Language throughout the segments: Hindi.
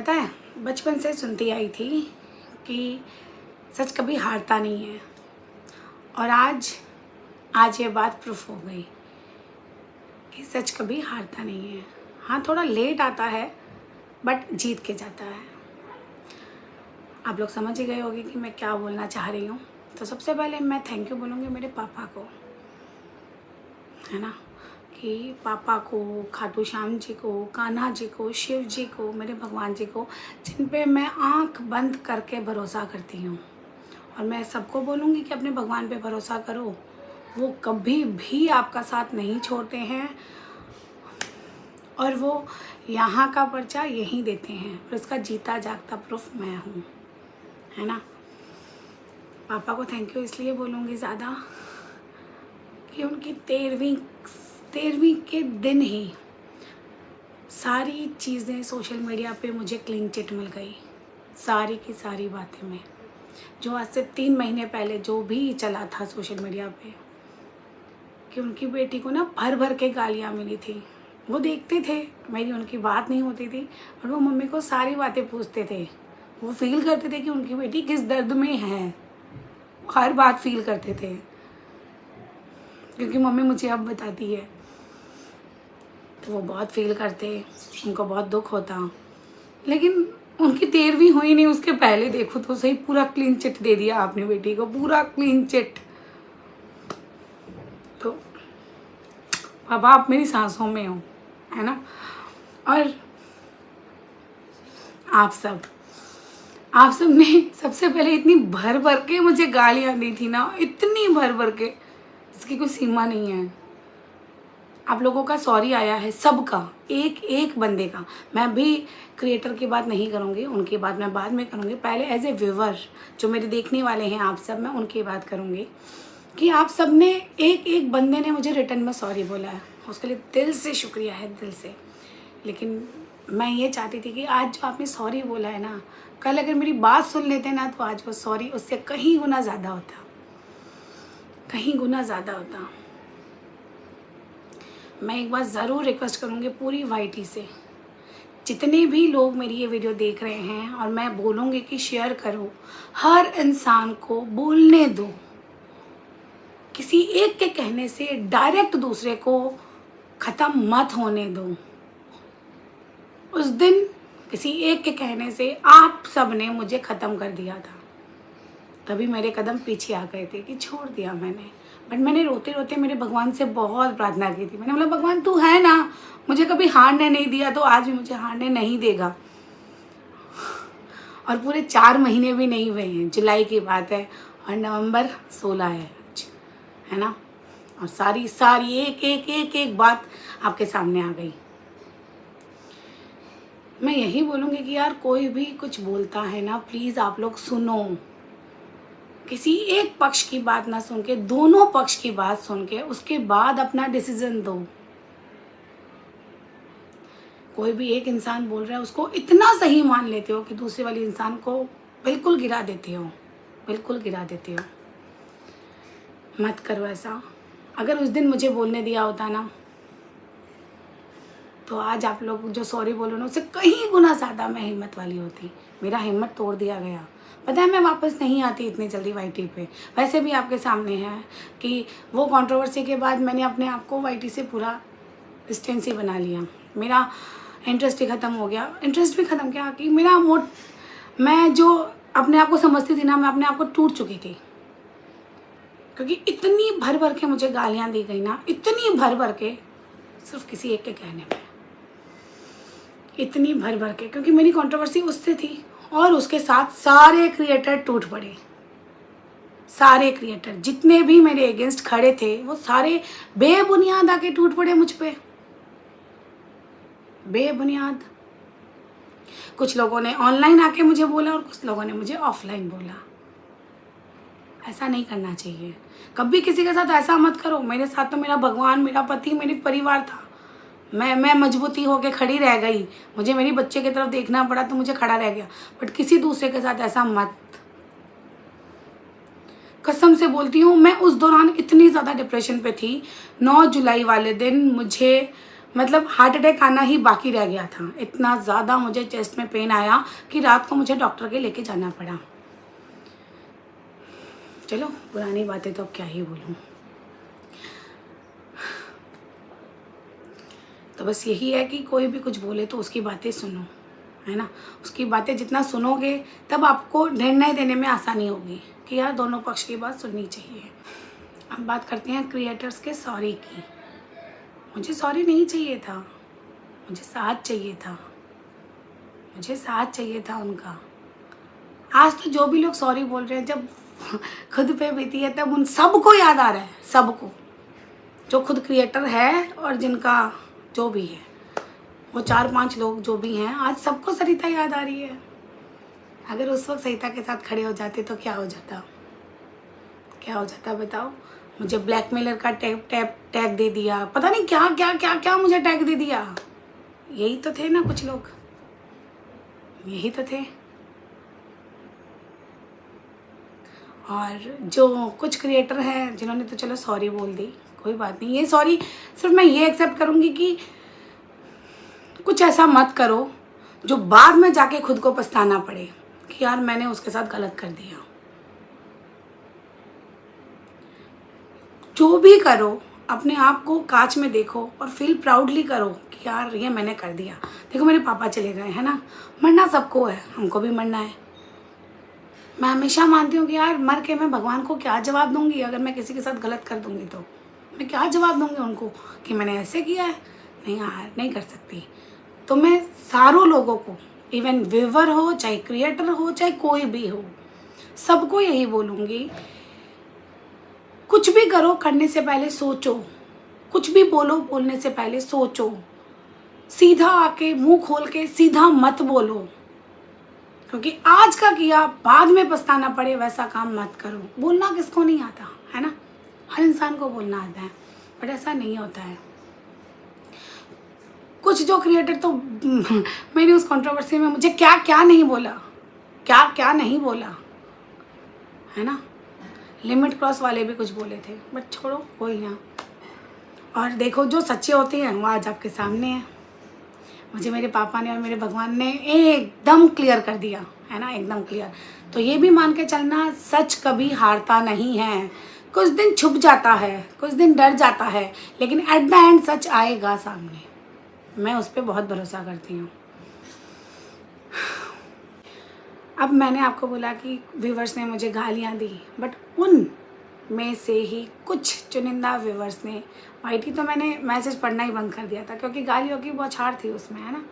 पता है, बचपन से सुनती आई थी कि सच कभी हारता नहीं है। और आज ये बात प्रूफ हो गई कि सच कभी हारता नहीं है। हाँ, थोड़ा लेट आता है बट जीत के जाता है। आप लोग समझ ही गए होंगे कि मैं क्या बोलना चाह रही हूँ। तो सबसे पहले मैं थैंक यू बोलूँगी मेरे पापा को, है ना, कि पापा को, खाटू श्याम जी को, कान्हा जी को, शिव जी को, मेरे भगवान जी को, जिन पे मैं आंख बंद करके भरोसा करती हूँ। और मैं सबको बोलूँगी कि अपने भगवान पे भरोसा करो, वो कभी भी आपका साथ नहीं छोड़ते हैं और वो यहाँ का पर्चा यहीं देते हैं और इसका जीता जागता प्रूफ मैं हूँ, है ना। पापा को थैंक यू इसलिए बोलूँगी ज़्यादा कि उनकी तेरहवीं के दिन ही सारी चीज़ें सोशल मीडिया पे मुझे क्लीन चिट मिल गई। सारी की सारी बातें में जो आज से 3 महीने पहले जो भी चला था सोशल मीडिया पे कि उनकी बेटी को ना भर भर के गालियाँ मिली थी। वो देखते थे, मेरी उनकी बात नहीं होती थी और वो मम्मी को सारी बातें पूछते थे। वो फील करते थे कि उनकी बेटी किस दर्द में है, वो हर बात फील करते थे क्योंकि मम्मी मुझे अब बताती है तो वो बहुत फील करते, उनको बहुत दुख होता। लेकिन उनकी 13वीं हुई नहीं, उसके पहले देखो तो सही, पूरा क्लीन चिट दे दिया आपने बेटी को, पूरा क्लीन चिट। तो पापा आप मेरी सांसों में हो, है ना। और आप सब ने सबसे पहले इतनी भर भर के मुझे गालियाँ दी थी ना, इतनी भर भर के, इसकी कोई सीमा नहीं है। आप लोगों का सॉरी आया है, सबका, एक एक बंदे का। मैं भी क्रिएटर की बात नहीं करूँगी, उनकी बात मैं बाद में करूँगी। पहले एज ए व्यूवर जो मेरे देखने वाले हैं आप सब, मैं उनकी बात करूँगी कि आप सब ने एक एक बंदे ने मुझे रिटर्न में सॉरी बोला है, उसके लिए दिल से शुक्रिया है, दिल से। लेकिन मैं ये चाहती थी कि आज जो आपने सॉरी बोला है ना, कल अगर मेरी बात सुन लेते ना तो आज वो सॉरी उससे कहीं गुना ज़्यादा होता, कहीं गुना ज़्यादा होता। मैं एक बार ज़रूर रिक्वेस्ट करूँगी पूरी वाईटी से, जितने भी लोग मेरी ये वीडियो देख रहे हैं, और मैं बोलूँगी कि शेयर करो, हर इंसान को बोलने दो। किसी एक के कहने से डायरेक्ट दूसरे को ख़त्म मत होने दो। उस दिन किसी एक के कहने से आप सब ने मुझे ख़त्म कर दिया था, तभी मेरे कदम पीछे आ गए थे कि छोड़ दिया मैंने। बट मैंने रोते रोते मेरे भगवान से बहुत प्रार्थना की थी। मैंने बोला भगवान तू है ना, मुझे कभी हारने नहीं दिया तो आज भी मुझे हारने नहीं देगा। और पूरे 4 महीने भी नहीं हुए हैं, जुलाई की बात है और नवंबर 16 है आज, है ना। और सारी एक बात आपके सामने आ गई। मैं यही बोलूँगी कि यार कोई भी कुछ बोलता है ना, प्लीज़ आप लोग सुनो। किसी एक पक्ष की बात ना सुन के, दोनों पक्ष की बात सुन के उसके बाद अपना डिसीजन दो। कोई भी एक इंसान बोल रहा है उसको इतना सही मान लेते हो कि दूसरे वाले इंसान को बिल्कुल गिरा देते हो, बिल्कुल गिरा देते हो। मत करो ऐसा। अगर उस दिन मुझे बोलने दिया होता ना तो आज आप लोग जो सॉरी बोलो ना, उससे कहीं गुना ज़्यादा मैं हिम्मत वाली होती। मेरा हिम्मत तोड़ दिया गया। पता है मैं वापस नहीं आती इतनी जल्दी वाईटी पे। वैसे भी आपके सामने है कि वो कंट्रोवर्सी के बाद मैंने अपने आप को वाईटी से पूरा डिस्टेंस ही बना लिया। मेरा इंटरेस्ट ही ख़त्म हो गया। इंटरेस्ट भी ख़त्म क्या कि मैं जो अपने आप को समझती थी ना, मैं अपने आप को टूट चुकी थी। क्योंकि इतनी भर भर के मुझे गालियाँ दी गई ना, इतनी भर भर के, सिर्फ किसी एक के कहने पे, इतनी भर भर के। क्योंकि मेरी कंट्रोवर्सी उससे थी और उसके साथ सारे क्रिएटर टूट पड़े। सारे क्रिएटर जितने भी मेरे अगेंस्ट खड़े थे वो सारे बेबुनियाद आके टूट पड़े मुझ पे, बेबुनियाद। कुछ लोगों ने ऑनलाइन आके मुझे बोला और कुछ लोगों ने मुझे ऑफलाइन बोला। ऐसा नहीं करना चाहिए कभी, किसी के साथ ऐसा मत करो। मेरे साथ तो मेरा भगवान, मेरा पति, मेरे परिवार था। मैं मजबूती होके खड़ी रह गई। मुझे मेरी बच्चे की तरफ देखना पड़ा तो मुझे खड़ा रह गया। बट किसी दूसरे के साथ ऐसा मत। कसम से बोलती हूँ, मैं उस दौरान इतनी ज़्यादा डिप्रेशन पे थी। 9 जुलाई वाले दिन मुझे मतलब हार्ट अटैक आना ही बाकी रह गया था। इतना ज़्यादा मुझे चेस्ट में पेन आया कि रात को मुझे डॉक्टर के लेके जाना पड़ा। चलो पुरानी बातें तो अब क्या ही बोलूँ। तो बस यही है कि कोई भी कुछ बोले तो उसकी बातें सुनो, है ना। उसकी बातें जितना सुनोगे तब आपको निर्णय देने में आसानी होगी कि यार दोनों पक्ष की बात सुननी चाहिए। अब बात करते हैं क्रिएटर्स के सॉरी की। मुझे सॉरी नहीं चाहिए था, मुझे साथ चाहिए था, मुझे साथ चाहिए था उनका। आज तो जो भी लोग सॉरी बोल रहे हैं, जब खुद पे बीती है तब उन सबको याद आ रहा है, सबको, जो खुद क्रिएटर है और जिनका जो भी है, वो 4-5 लोग जो भी हैं, आज सबको सरिता याद आ रही है। अगर उस वक्त सरिता के साथ खड़े हो जाते तो क्या हो जाता, क्या हो जाता बताओ। मुझे ब्लैकमेलर का टैग दे दिया, पता नहीं क्या क्या क्या क्या मुझे टैग दे दिया। यही तो थे ना कुछ लोग, यही तो थे। और जो कुछ क्रिएटर हैं जिन्होंने तो चलो सॉरी बोल दी, कोई बात नहीं। ये सॉरी सिर्फ मैं ये एक्सेप्ट करूँगी कि कुछ ऐसा मत करो जो बाद में जाके खुद को पछताना पड़े कि यार मैंने उसके साथ गलत कर दिया। जो भी करो अपने आप को कांच में देखो और फील प्राउडली करो कि यार ये मैंने कर दिया। देखो मेरे पापा चले गए, है ना, मरना सबको है, हमको भी मरना है। मैं हमेशा मानती हूँ कि यार मर के मैं भगवान को क्या जवाब दूंगी। अगर मैं किसी के साथ गलत कर दूंगी तो मैं क्या जवाब दूंगी उनको कि मैंने ऐसे किया है। नहीं यार, नहीं कर सकती। तो मैं सारों लोगों को, इवन व्यूअर हो चाहे क्रिएटर हो चाहे कोई भी हो, सबको यही बोलूँगी, कुछ भी करो करने से पहले सोचो, कुछ भी बोलो बोलने से पहले सोचो। सीधा आके मुंह खोल के सीधा मत बोलो, क्योंकि आज का किया बाद में पछताना पड़े वैसा काम मत करो। बोलना किसको नहीं आता, है ना, हर इंसान को बोलना आता है, बट ऐसा नहीं होता है। कुछ जो क्रिएटर तो मैंने उस कंट्रोवर्सी में मुझे क्या क्या नहीं बोला, क्या क्या नहीं बोला, है ना। लिमिट क्रॉस वाले भी कुछ बोले थे, बट छोड़ो, कोई ना। और देखो जो सच्चे होते हैं वो आज आपके सामने हैं। मुझे मेरे पापा ने और मेरे भगवान ने एकदम क्लियर कर दिया, है ना, एकदम क्लियर। तो ये भी मान के चलना, सच कभी हारता नहीं है। कुछ दिन छुप जाता है, कुछ दिन डर जाता है, लेकिन एट द एंड सच आएगा सामने। मैं उस पर बहुत भरोसा करती हूँ। अब मैंने आपको बोला कि व्यूवर्स ने मुझे गालियाँ दी, बट उन में से ही कुछ चुनिंदा व्यूवर्स ने, वाईटी तो मैंने मैसेज पढ़ना ही बंद कर दिया था क्योंकि गालियों की बौछार थी उसमें, है ना,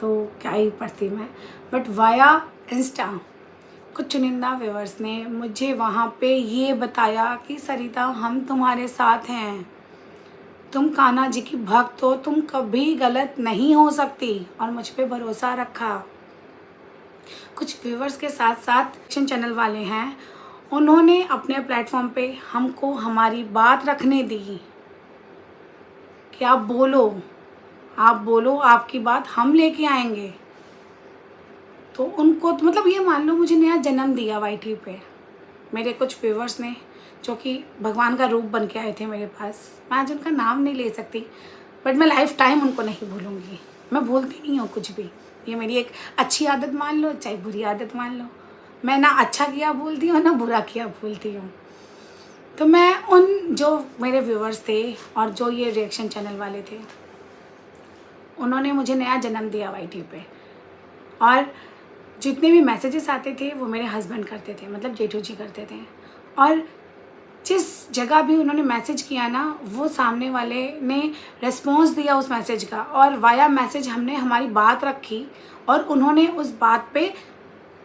तो क्या ही पढ़ती मैं। बट वाया इंस्टा कुछ चुनिंदा व्यूवर्स ने मुझे वहाँ पे ये बताया कि सरिता हम तुम्हारे साथ हैं, तुम कान्हा जी की भक्त हो, तुम कभी गलत नहीं हो सकती, और मुझ पे भरोसा रखा। कुछ व्यूवर्स के साथ साथ एक्शन चैनल वाले हैं, उन्होंने अपने प्लेटफॉर्म पे हमको हमारी बात रखने दी कि आप बोलो, आप बोलो, आपकी बात हम लेके आएंगे। तो उनको तो मतलब ये मान लो मुझे नया जन्म दिया वाईटी पे मेरे कुछ व्यूवर्स ने, जो कि भगवान का रूप बन के आए थे मेरे पास। मैं आज उनका नाम नहीं ले सकती, बट मैं लाइफ टाइम उनको नहीं भूलूंगी। मैं भूलती नहीं हूँ कुछ भी। ये मेरी एक अच्छी आदत मान लो चाहे बुरी आदत मान लो, मैं ना अच्छा किया भूलती हूँ ना बुरा किया भूलती हूँ। तो मैं उन जो मेरे व्यूवर्स थे और जो ये रिएक्शन चैनल वाले थे, उन्होंने मुझे नया जन्म दिया वाईटी पे। और जितने भी मैसेजेस आते थे वो मेरे हस्बैंड करते थे, मतलब जेठू जी करते थे। और जिस जगह भी उन्होंने मैसेज किया ना, वो सामने वाले ने रेस्पॉन्स दिया उस मैसेज का, और वाया मैसेज हमने हमारी बात रखी और उन्होंने उस बात पे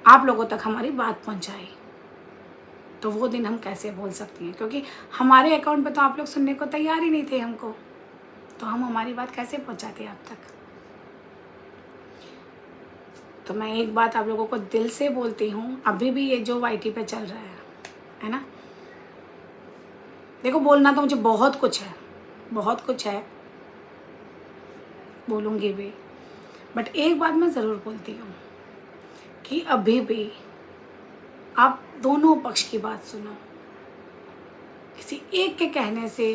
आप लोगों तक हमारी बात पहुंचाई। तो वो दिन हम कैसे भूल सकती हैं, क्योंकि हमारे अकाउंट पे तो आप लोग सुनने को तैयार ही नहीं थे हमको, तो हम हमारी बात कैसे पहुंचाते आप तक। तो मैं एक बात आप लोगों को दिल से बोलती हूँ, अभी भी ये जो वाईटी पे चल रहा है ना, देखो बोलना तो मुझे बहुत कुछ है, बहुत कुछ है, बोलूँगी भी, बट एक बात मैं ज़रूर बोलती हूँ कि अभी भी आप दोनों पक्ष की बात सुनो। किसी एक के कहने से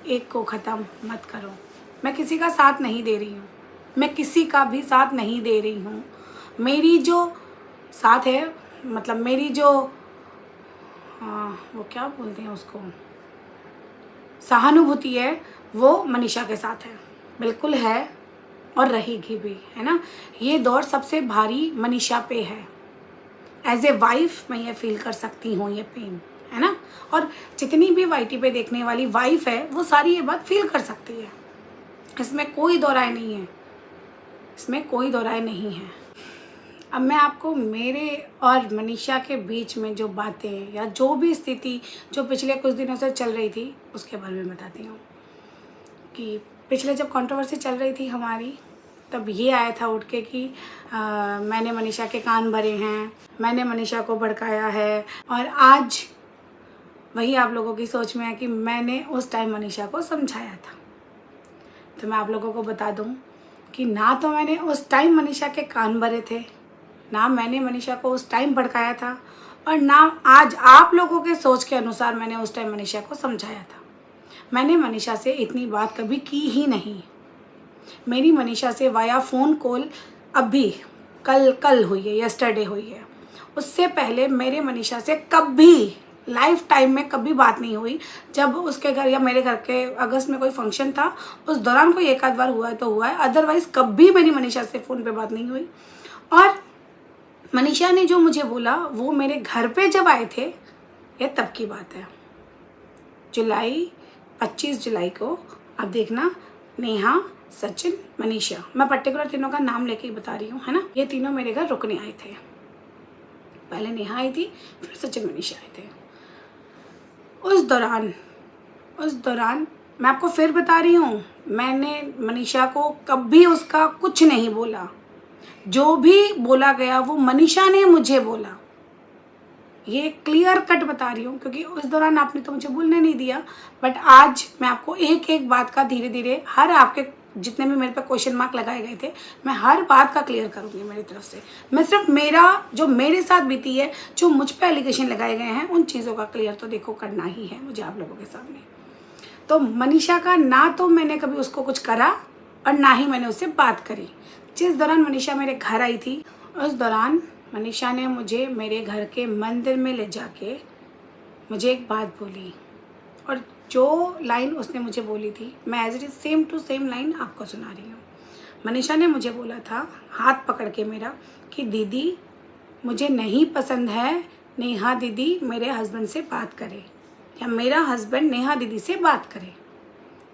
एक को ख़त्म मत करो। मैं किसी का साथ नहीं दे रही हूँ, मैं किसी का भी साथ नहीं दे रही हूँ। मेरी जो साथ है, मतलब मेरी जो वो क्या बोलते हैं उसको, सहानुभूति है, वो मनीषा के साथ है, बिल्कुल है और रहेगी भी, है ना। ये दौर सबसे भारी मनीषा पे है। एज ए वाइफ मैं ये फील कर सकती हूँ ये पेन, है ना। और जितनी भी वाईटी पे देखने वाली वाइफ है वो सारी ये बात फील कर सकती है, इसमें कोई दो राय नहीं है, इसमें कोई दो राय नहीं है। अब मैं आपको मेरे और मनीषा के बीच में जो बातें या जो भी स्थिति जो पिछले कुछ दिनों से चल रही थी उसके बारे में बताती हूँ। कि पिछले जब कंट्रोवर्सी चल रही थी हमारी, तब ये आया था उठ के कि मैंने मनीषा के कान भरे हैं, मैंने मनीषा को भड़काया है। और आज वही आप लोगों की सोच में है कि मैंने उस टाइम मनीषा को समझाया था। तो मैं आप लोगों को बता दूं कि ना तो मैंने उस टाइम मनीषा के कान भरे थे, ना मैंने मनीषा को उस टाइम भड़काया था, और ना आज आप लोगों के सोच के अनुसार मैंने उस टाइम मनीषा को समझाया था। मैंने मनीषा से इतनी बात कभी की ही नहीं। मेरी मनीषा से वाया फ़ोन कॉल अभी कल हुई है, यस्टरडे हुई है। उससे पहले मेरे मनीषा से कभी लाइफ टाइम में कभी बात नहीं हुई। जब उसके घर या मेरे घर के अगस्त में कोई फंक्शन था उस दौरान कोई एक आध बार हुआ है तो हुआ है, अदरवाइज़ कभी मेरी मनीषा से फ़ोन पे बात नहीं हुई। और मनीषा ने जो मुझे बोला वो मेरे घर पे जब आए थे, ये तब की बात है, 25 जुलाई को। अब देखना, नेहा, सचिन, मनीषा, मैं पर्टिकुलर तीनों का नाम लेके ही बता रही हूँ, है ना। ये तीनों मेरे घर रुकने आए थे। पहले नेहा आई थी, फिर सचिन, मनीषा आए थे। उस दौरान मैं आपको फिर बता रही हूँ, मैंने मनीषा को कभी उसका कुछ नहीं बोला। जो भी बोला गया वो मनीषा ने मुझे बोला, ये क्लियर कट बता रही हूँ, क्योंकि उस दौरान आपने तो मुझे बोलने नहीं दिया। बट आज मैं आपको एक एक बात का धीरे धीरे, हर आपके जितने भी मेरे पे क्वेश्चन मार्क लगाए गए थे, मैं हर बात का क्लियर करूँगी मेरी तरफ से। मैं सिर्फ मेरा जो मेरे साथ बीती है, जो मुझ पे एलिगेशन लगाए गए हैं, उन चीज़ों का क्लियर तो देखो करना ही है मुझे आप लोगों के सामने। तो मनीषा का ना तो मैंने कभी उसको कुछ करा और ना ही मैंने उससे बात करी। जिस दौरान मनीषा मेरे घर आई थी, उस दौरान मनीषा ने मुझे मेरे घर के मंदिर में ले जाके मुझे एक बात बोली, और जो लाइन उसने मुझे बोली थी मैं as it is same to same line आपको सुना रही हूँ। मनीषा ने मुझे बोला था हाथ पकड़ के मेरा कि दीदी मुझे नहीं पसंद है नेहा दीदी मेरे हस्बैंड से बात करे, या मेरा हस्बैंड नेहा दीदी से बात करे,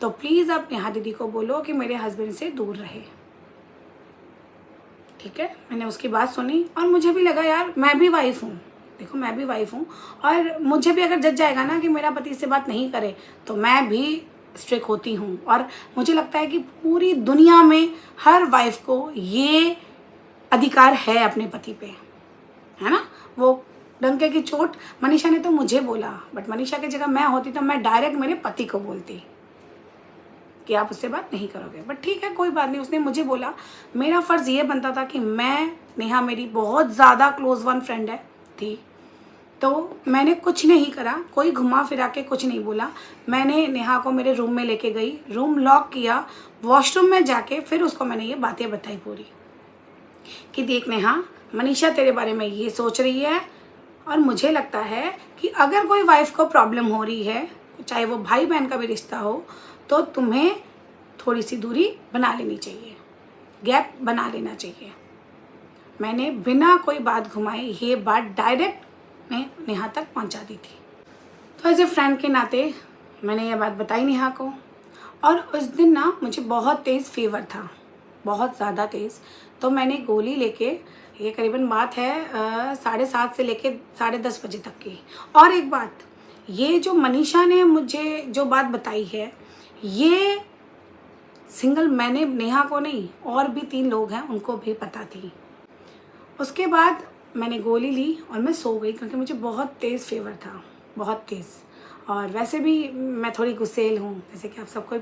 तो प्लीज़ आप नेहा दीदी को बोलो कि मेरे हस्बैंड से दूर रहे। ठीक है, मैंने उसकी बात सुनी और मुझे भी लगा यार मैं भी वाइफ हूँ, देखो मैं भी वाइफ हूँ, और मुझे भी अगर जज जाएगा ना कि मेरा पति इससे बात नहीं करे तो मैं भी स्ट्रिक्ट होती हूँ। और मुझे लगता है कि पूरी दुनिया में हर वाइफ को ये अधिकार है अपने पति पे, है ना। वो डंके की चोट मनीषा ने तो मुझे बोला, बट मनीषा की जगह मैं होती तो मैं डायरेक्ट मेरे पति को बोलती कि आप उससे बात नहीं करोगे। बट ठीक है, कोई बात नहीं, उसने मुझे बोला। मेरा फ़र्ज़ ये बनता था कि मैं, नेहा मेरी बहुत ज़्यादा क्लोज वन फ्रेंड है थी, तो मैंने कुछ नहीं करा, कोई घुमा फिरा के कुछ नहीं बोला। मैंने नेहा को मेरे रूम में लेके गई, रूम लॉक किया, वॉशरूम में जाके फिर उसको मैंने ये बातें बताई पूरी कि देख नेहा, मनीषा तेरे बारे में ये सोच रही है, और मुझे लगता है कि अगर कोई वाइफ को प्रॉब्लम हो रही है, चाहे वो भाई बहन का भी रिश्ता हो, तो तुम्हें थोड़ी सी दूरी बना लेनी चाहिए, गैप बना लेना चाहिए। मैंने बिना कोई बात घुमाए ये बात डायरेक्ट मैं नेहा तक पहुंचा दी थी। तो एज ए फ्रेंड के नाते मैंने ये बात बताई नेहा को। और उस दिन ना मुझे बहुत तेज़ फीवर था, बहुत ज़्यादा तेज़, तो मैंने गोली लेके, ये करीबन बात है 7:30 से लेके 10:30 बजे तक की। और एक बात, ये जो मनीषा ने मुझे जो बात बताई है, ये सिंगल मैंने नेहा को नहीं, और भी 3 लोग हैं उनको भी पता थी। उसके बाद मैंने गोली ली और मैं सो गई, क्योंकि मुझे बहुत तेज़ फीवर था, बहुत तेज़। और वैसे भी मैं थोड़ी गुस्सेल हूँ, जैसे कि आप सबको ही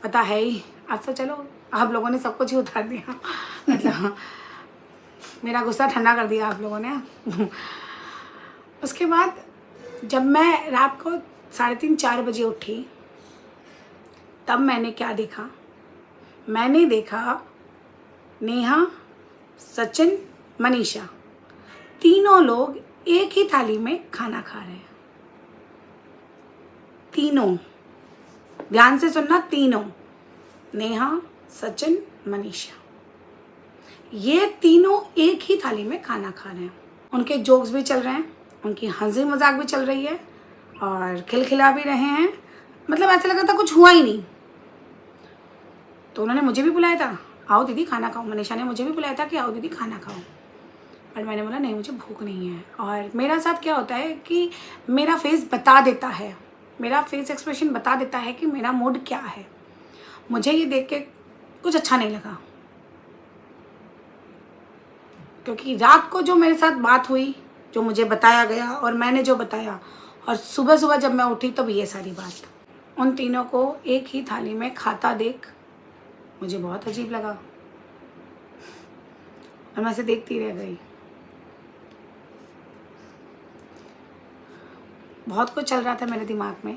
पता है ही। अब तो चलो आप लोगों ने सब कुछ ही उतार दिया मतलब मेरा गुस्सा ठंडा कर दिया आप लोगों ने। उसके बाद जब मैं रात को 3:30-4 बजे उठी, तब मैंने क्या देखा मैंने देखा नेहा, सचिन, मनीषा, तीनों लोग एक ही थाली में खाना खा रहे हैं। तीनों, ध्यान से सुनना, तीनों, नेहा, सचिन, मनीषा, ये तीनों एक ही थाली में खाना खा रहे हैं। उनके जोक्स भी चल रहे हैं, उनकी हंसी मजाक भी चल रही है और खिलखिला भी रहे हैं। मतलब ऐसा लग रहा था कुछ हुआ ही नहीं। तो उन्होंने मुझे भी बुलाया था, आओ दीदी खाना खाओ। मनीषा ने मुझे भी बुलाया था कि आओ दीदी खाना खाओ, पर मैंने बोला नहीं, मुझे भूख नहीं है। और मेरा साथ क्या होता है कि मेरा फेस बता देता है, मेरा फेस एक्सप्रेशन बता देता है कि मेरा मूड क्या है। मुझे ये देख के कुछ अच्छा नहीं लगा, क्योंकि रात को जो मेरे साथ बात हुई, जो मुझे बताया गया और मैंने जो बताया, और सुबह सुबह जब मैं उठी तब ये सारी बात, उन तीनों को एक ही थाली में खाता देख मुझे बहुत अजीब लगा और मैं ऐसे देखती रह गई। बहुत कुछ चल रहा था मेरे दिमाग में,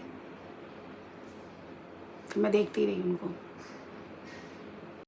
तो मैं देखती रही उनको।